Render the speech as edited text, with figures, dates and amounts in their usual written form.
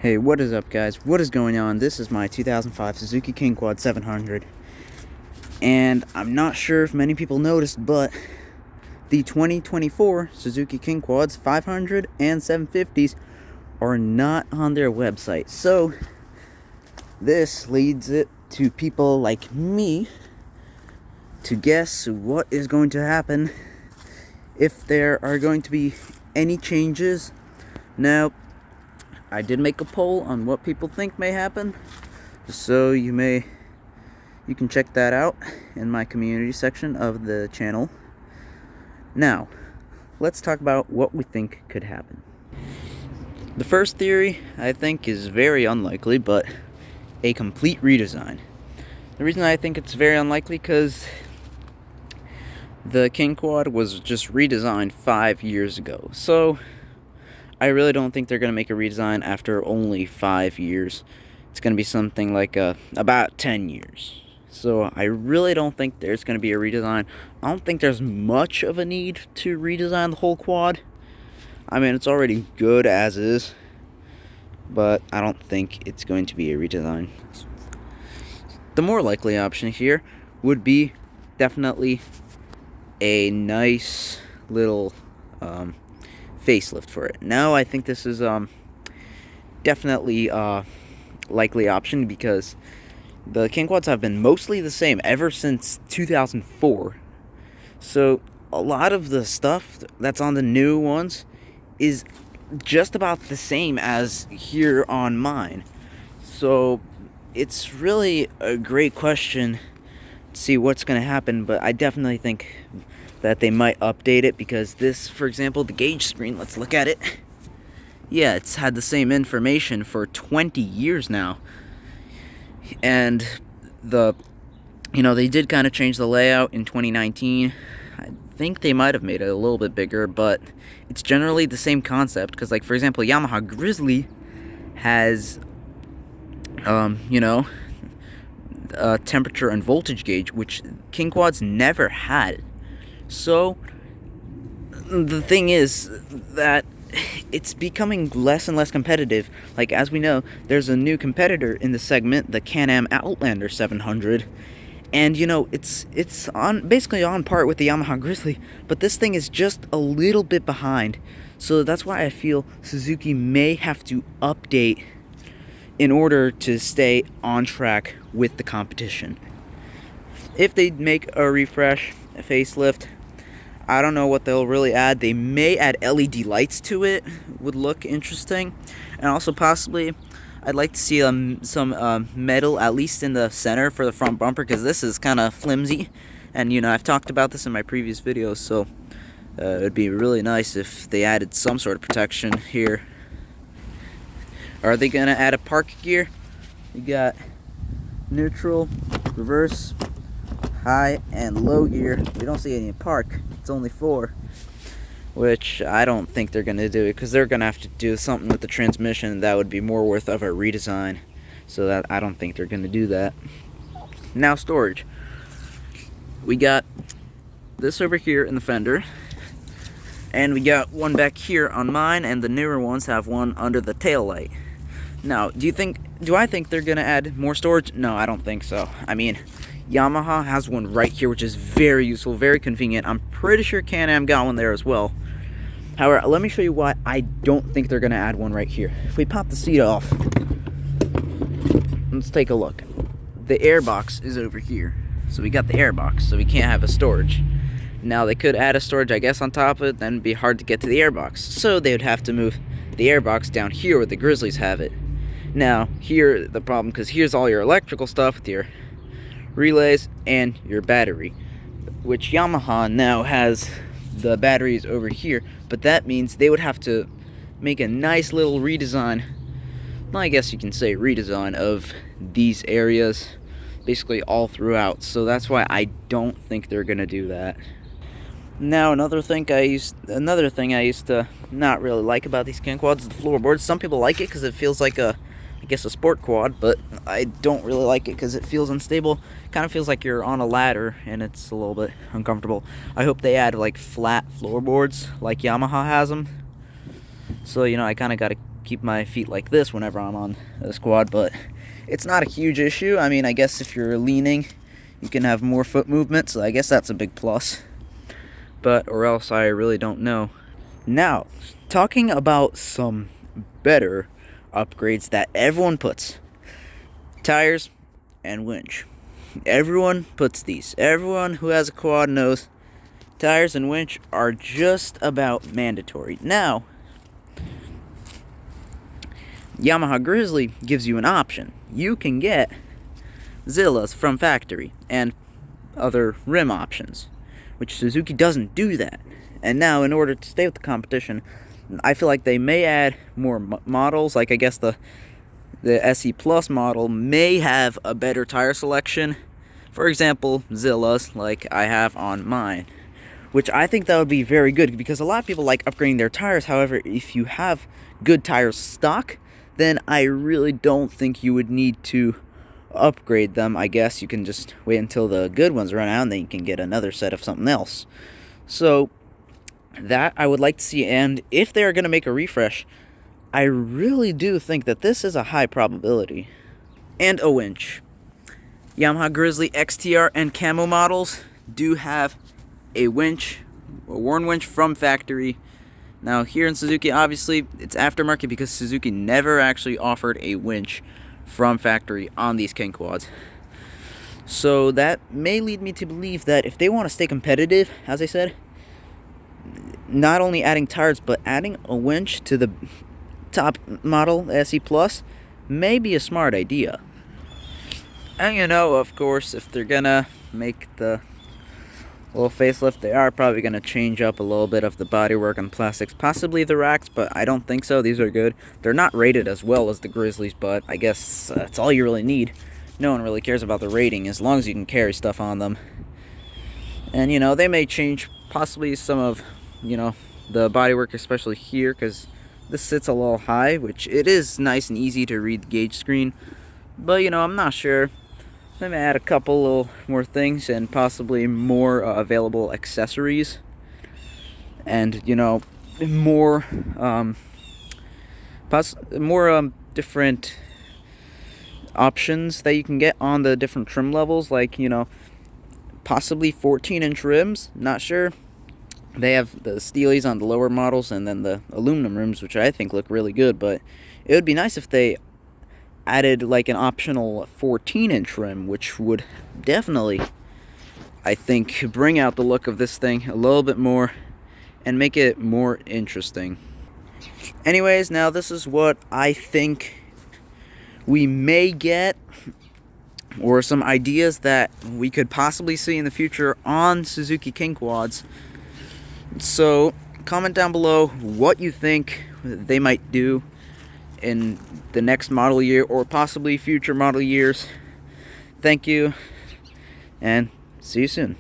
Hey, what is up, guys? What is going on? This is my 2005 Suzuki KingQuad 700. And I'm not sure if many people noticed, but the 2024 Suzuki KingQuads 500 and 750s are not on their website. So, this leads it to people like me to guess what is going to happen, if there are going to be any changes. Now, I did make a poll on what people think may happen, so you can check that out in my community section of the channel. Now, let's talk about what we think could happen. The first theory, I think, is very unlikely, but a complete redesign. The reason I think it's very unlikely because the KingQuad was just redesigned 5 years ago, so I really don't think they're going to make a redesign after only 5 years. It's going to be something like about 10 years. So I really don't think there's going to be a redesign. I don't think there's much of a need to redesign the whole quad. I mean, it's already good as is, but I don't think it's going to be a redesign. The more likely option here would be definitely a nice little facelift for it. Now I think this is definitely a likely option because the KingQuads have been mostly the same ever since 2004. So a lot of the stuff that's on the new ones is just about the same as here on mine. So it's really a great question to see what's going to happen, but I definitely think that they might update it because this, for example, the gauge screen, let's look at it. Yeah, it's had the same information for 20 years now. And they did kind of change the layout in 2019. I think they might have made it a little bit bigger, but it's generally the same concept because, like, for example, Yamaha Grizzly has a temperature and voltage gauge, which KingQuads never had. So the thing is that it's becoming less and less competitive. Like, as we know, there's a new competitor in the segment, the Can-Am Outlander 700, and it's basically on par with the Yamaha Grizzly, but this thing is just a little bit behind. So that's why I feel Suzuki may have to update in order to stay on track with the competition. If they make a refresh, a facelift, I don't know what they'll really add. They may add LED lights to it, would look interesting. And also possibly, I'd like to see some metal, at least in the center for the front bumper, because this is kind of flimsy. And I've talked about this in my previous videos, so it'd be really nice if they added some sort of protection here. Are they going to add a park gear? You got neutral, reverse, high, and low gear. We don't see any in park. It's only 4, which I don't think they're going to do it because they're going to have to do something with the transmission that would be more worth of a redesign. So that I don't think they're going to do that. Now, storage. We got this over here in the fender, and we got one back here on mine, and the newer ones have one under the tail light. Now, do I think they're going to add more storage? No, I don't think so. I mean, Yamaha has one right here, which is very useful, very convenient. I'm pretty sure Can-Am got one there as well. However, let me show you why I don't think they're going to add one right here. If we pop the seat off, let's take a look. The air box is over here. So we got the air box, so we can't have a storage. Now, they could add a storage, I guess, on top of it, then it'd be hard to get to the air box. So they would have to move the air box down here where the Grizzlies have it. Now, here, the problem, because here's all your electrical stuff with your relays and your battery, which Yamaha now has the batteries over here, but that means they would have to make a nice little redesign, well, I guess you can say redesign, of these areas basically all throughout. So that's why I don't think they're gonna do that. Now, another thing I used to not really like about these KingQuads is the floorboards. Some people like it because it feels like a sport quad, but I don't really like it because it feels unstable. Kind of feels like you're on a ladder, and it's a little bit uncomfortable. I hope they add like flat floorboards like Yamaha has them. So I kind of got to keep my feet like this whenever I'm on this quad, but it's not a huge issue. I mean, I guess if you're leaning, you can have more foot movement, so I guess that's a big plus. But, or else I really don't know. Now, talking about some better upgrades that everyone puts. Tires and winch. Everyone puts these. Everyone who has a quad knows tires and winch are just about mandatory. Now, Yamaha Grizzly gives you an option. You can get Zillas from factory and other rim options, which Suzuki doesn't do that. And now, in order to stay with the competition, I feel like they may add more models. Like, I guess the SE Plus model may have a better tire selection. For example, Zillas, like I have on mine. Which I think that would be very good, because a lot of people like upgrading their tires. However, if you have good tires stock, then I really don't think you would need to upgrade them. I guess you can just wait until the good ones run out, and then you can get another set of something else. So, that I would like to see, and if they are going to make a refresh, I really do think that this is a high probability. And a winch. Yamaha Grizzly XTR and Camo models do have a winch, a worn winch from factory. Now here in Suzuki, obviously, it's aftermarket because Suzuki never actually offered a winch from factory on these KingQuads. So that may lead me to believe that if they want to stay competitive, as I said, not only adding tires, but adding a winch to the top model, SE Plus, may be a smart idea. And you know, of course, if they're gonna make the little facelift, they are probably gonna change up a little bit of the bodywork and plastics, possibly the racks, but I don't think so. These are good. They're not rated as well as the Grizzlies, but I guess that's all you really need. No one really cares about the rating as long as you can carry stuff on them. And you know, they may change possibly some of, you know, the bodywork, especially here, because this sits a little high, which it is nice and easy to read the gauge screen. But, you know, I'm not sure. They may add a couple little more things and possibly more available accessories. And, you know, more different options that you can get on the different trim levels. Like, you know, possibly 14-inch rims. Not sure. They have the steelies on the lower models and then the aluminum rims, which I think look really good, but it would be nice if they added like an optional 14-inch rim, which would definitely, I think, bring out the look of this thing a little bit more and make it more interesting. Anyways, now this is what I think we may get, or some ideas that we could possibly see in the future on Suzuki KingQuads. So, comment down below what you think they might do in the next model year or possibly future model years. Thank you, and see you soon.